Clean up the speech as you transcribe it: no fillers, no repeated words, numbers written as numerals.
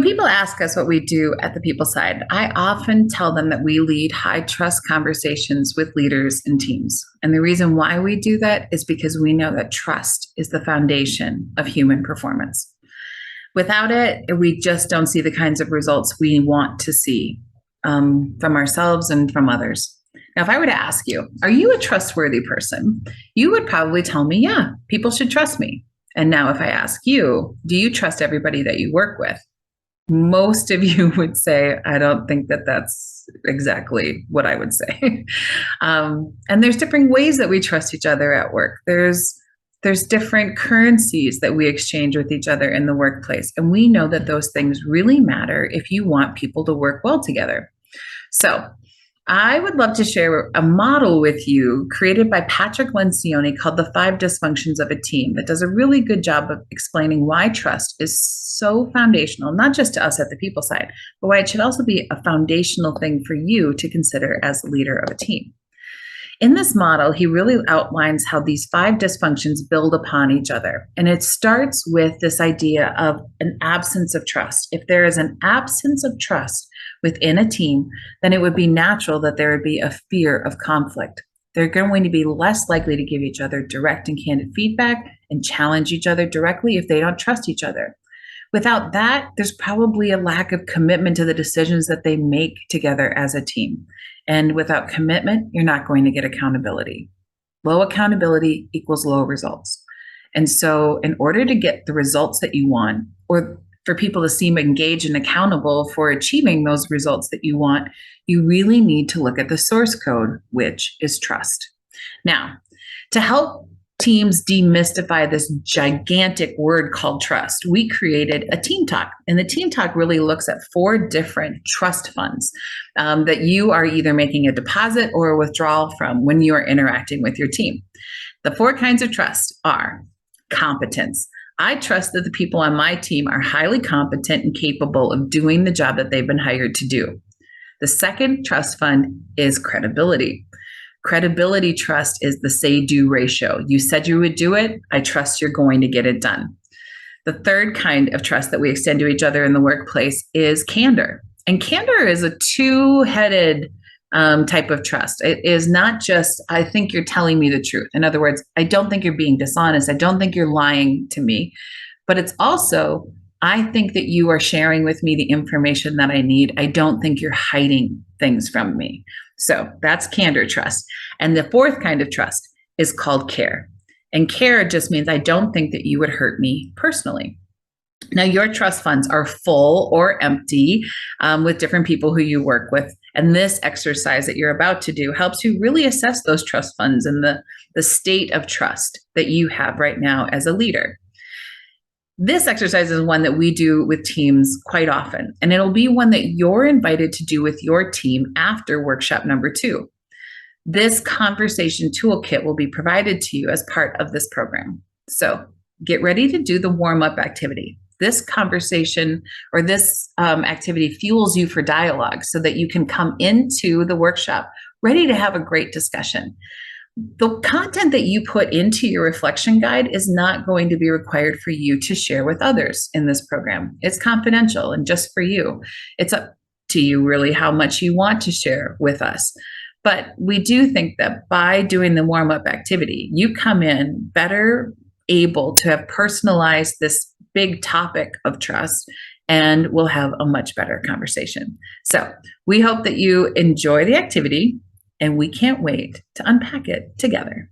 When people ask us what we do at the people side, I often tell them that we lead high trust conversations with leaders and teams. And the reason why we do that is because we know that trust is the foundation of human performance. Without it, we just don't see the kinds of results we want to see from ourselves and from others. Now, if I were to ask you, are you a trustworthy person? You would probably tell me, yeah, people should trust me. And now, if I ask you, do you trust everybody that you work with? Most of you would say, I don't think that that's exactly what I would say. And there's different ways that we trust each other at work. There's different currencies that we exchange with each other in the workplace. And we know that those things really matter if you want people to work well together. So I would love to share a model with you created by Patrick Lencioni called The 5 Dysfunctions of a Team that does a really good job of explaining why trust is so foundational, not just to us at the people side, but why it should also be a foundational thing for you to consider as the leader of a team. In this model, he really outlines how these 5 dysfunctions build upon each other. And it starts with this idea of an absence of trust. If there is an absence of trust within a team, then it would be natural that there would be a fear of conflict. They're going to be less likely to give each other direct and candid feedback and challenge each other directly if they don't trust each other. Without that, there's probably a lack of commitment to the decisions that they make together as a team. And without commitment, you're not going to get accountability. Low accountability equals low results. And so in order to get the results that you want, or for people to seem engaged and accountable for achieving those results that you want, you really need to look at the source code, which is trust. Now, to help teams demystify this gigantic word called trust, we created a team talk. And the team talk really looks at 4 different trust funds that you are either making a deposit or a withdrawal from when you are interacting with your team. The 4 kinds of trust are competence. I trust that the people on my team are highly competent and capable of doing the job that they've been hired to do. The second trust fund is credibility. Credibility trust is the say-do ratio. You said you would do it. I trust you're going to get it done. The third kind of trust that we extend to each other in the workplace is candor. And candor is a 2-headed type of trust. It is not just, I think you're telling me the truth. In other words, I don't think you're being dishonest. I don't think you're lying to me. But it's also, I think that you are sharing with me the information that I need. I don't think you're hiding things from me. So that's candor trust. And the 4th kind of trust is called care. And care just means I don't think that you would hurt me personally. Now, your trust funds are full or empty with different people who you work with. And this exercise that you're about to do helps you really assess those trust funds and the state of trust that you have right now as a leader. This exercise is one that we do with teams quite often, and it'll be one that you're invited to do with your team after workshop number 2. This conversation toolkit will be provided to you as part of this program. So get ready to do the warm-up activity. This conversation or this activity fuels you for dialogue so that you can come into the workshop ready to have a great discussion. The content that you put into your reflection guide is not going to be required for you to share with others in this program. It's confidential and just for you. It's up to you really how much you want to share with us. But we do think that by doing the warm-up activity, you come in better able to have personalized this big topic of trust, and we'll have a much better conversation. So we hope that you enjoy the activity, and we can't wait to unpack it together.